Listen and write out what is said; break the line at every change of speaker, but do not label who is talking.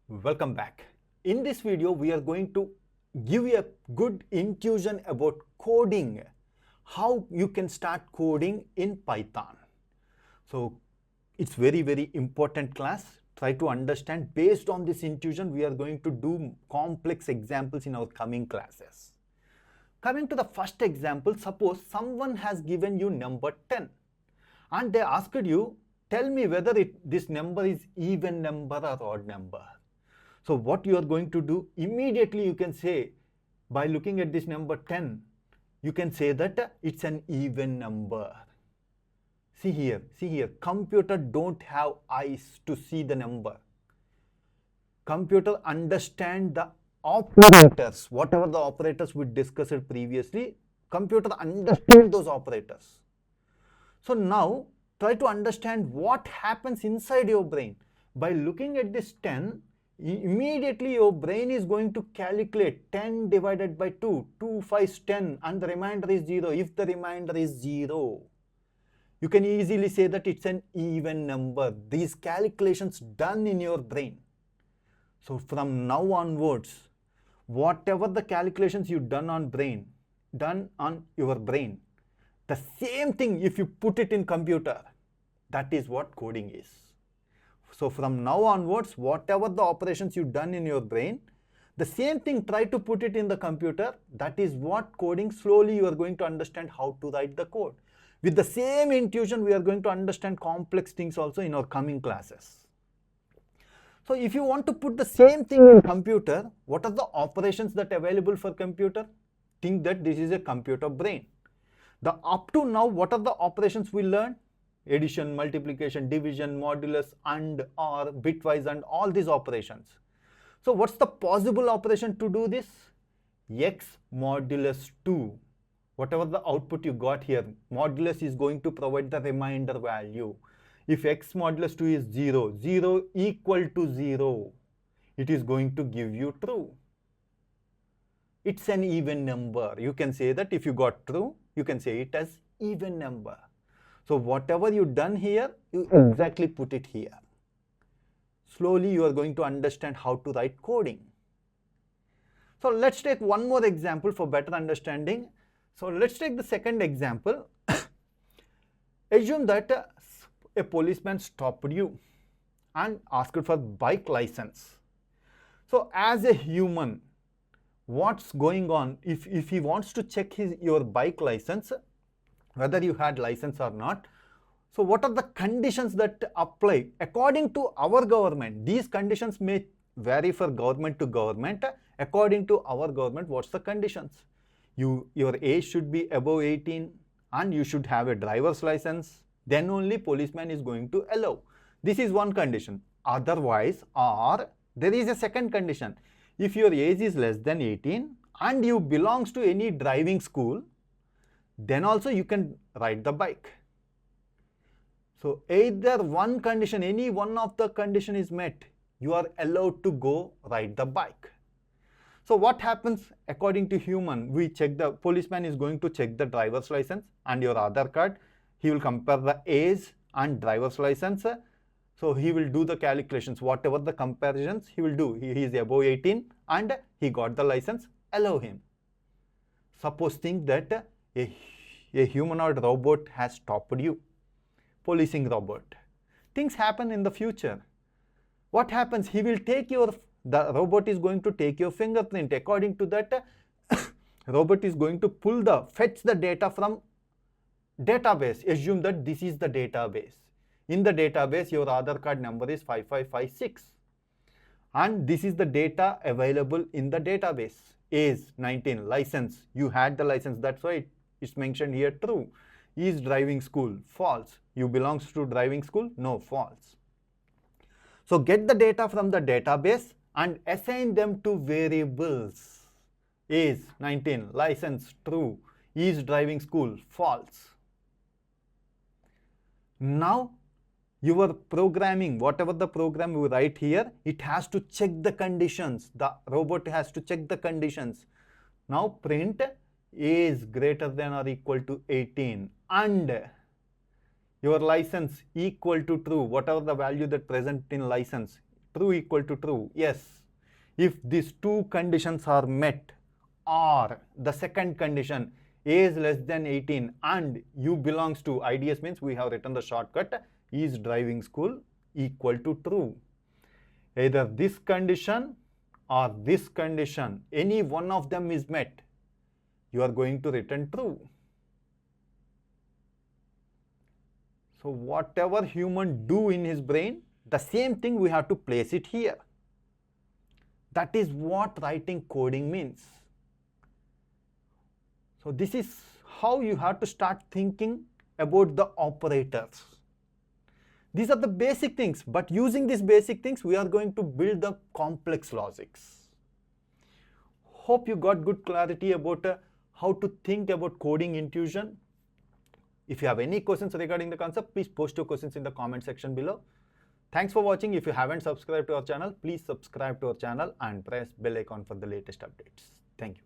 Welcome back. In this video, we are going to give you a good intuition about coding, how you can start coding in Python. So it's very important class. Try to understand. Based on this intuition, we are going to do complex examples in our coming classes. Coming to the first example, suppose someone has given you number 10 and they asked you, tell me whether this number is even number or odd number. So what you are going to do, immediately you can say, by looking at this number 10, you can say that it's an even number. See here, computer don't have eyes to see the number. Computer understand the operators, whatever the operators we discussed previously, computer understand those operators. So now try to understand what happens inside your brain. By looking at this 10, immediately your brain is going to calculate 10 divided by 2, 2 5 10, and the remainder is 0. If the remainder is 0, you can easily say that it's an even number. These calculations done in your brain. So from now onwards, whatever the calculations you done on your brain, the same thing if you put it in computer, that is what coding is. So from now onwards, whatever the operations you done in your brain, the same thing try to put it in the computer. That is what coding. Slowly you are going to understand how to write the code. With the same intuition, we are going to understand complex things also in our coming classes. So if you want to put the same thing in computer, what are the operations that are available for computer? Think that this is a computer brain. Up to now, what are the operations we learned? Addition, multiplication, division, modulus, and, or, bitwise, and all these operations. So what's the possible operation to do this? X modulus 2. Whatever the output you got here, modulus is going to provide the remainder value. If x modulus 2 is 0, 0 equal to 0, it is going to give you true. It's an even number. You can say that if you got true, you can say it as even number. So whatever you done here, you exactly put it here. Slowly you are going to understand how to write coding. So let's take one more example for better understanding. So let's take the second example. Assume that a policeman stopped you and asked for bike license. So as a human, what's going on? If he wants to check your bike license, whether you had license or not, so what are the conditions that apply according to our government? These conditions may vary for government to government. According to our government, what's the conditions? Your age should be above 18 and you should have a driver's license. Then only policeman is going to allow. This is one condition. Otherwise, or there is a second condition. If your age is less than 18 and you belongs to any driving school, then also you can ride the bike. So either one condition, any one of the condition is met, you are allowed to go ride the bike. So what happens according to human? We check, the policeman is going to check the driver's license and your Aadhaar card. He will compare the age and driver's license. So he will do the calculations, whatever the comparisons he will do. He is above 18 and he got the license, allow him. Suppose think that a humanoid robot has stopped you, policing robot. Things happen in the future. What happens? He will take the robot is going to take your fingerprint. According to that, robot is going to fetch the data from database. Assume that this is the database. In the database, your Aadhaar card number is 5556. And this is the data available in the database. Age 19, license, you had the license, that's why it's mentioned here true. Is driving school, false. You belongs to driving school, no, false. So get the data from the database and assign them to variables. Age 19, license true, is driving school, false. Now your programming, whatever the program you write here, it has to check the conditions. The robot has to check the conditions. Now print age greater than or equal to 18 and your license equal to true, whatever the value that present in license, true equal to true. Yes, if these two conditions are met, or the second condition, age less than 18 and you belongs to IDS, means we have written the shortcut is driving school, equal to true. Either this condition or this condition, any one of them is met, you are going to return true. So whatever human do in his brain, the same thing we have to place it here. That is what writing coding means. So this is how you have to start thinking about the operators. These are the basic things, but using these basic things, we are going to build the complex logics. Hope you got good clarity about how to think about coding intuition. If you have any questions regarding the concept, please post your questions in the comment section below. Thanks for watching. If you haven't subscribed to our channel, please subscribe to our channel and press bell icon for the latest updates. Thank you.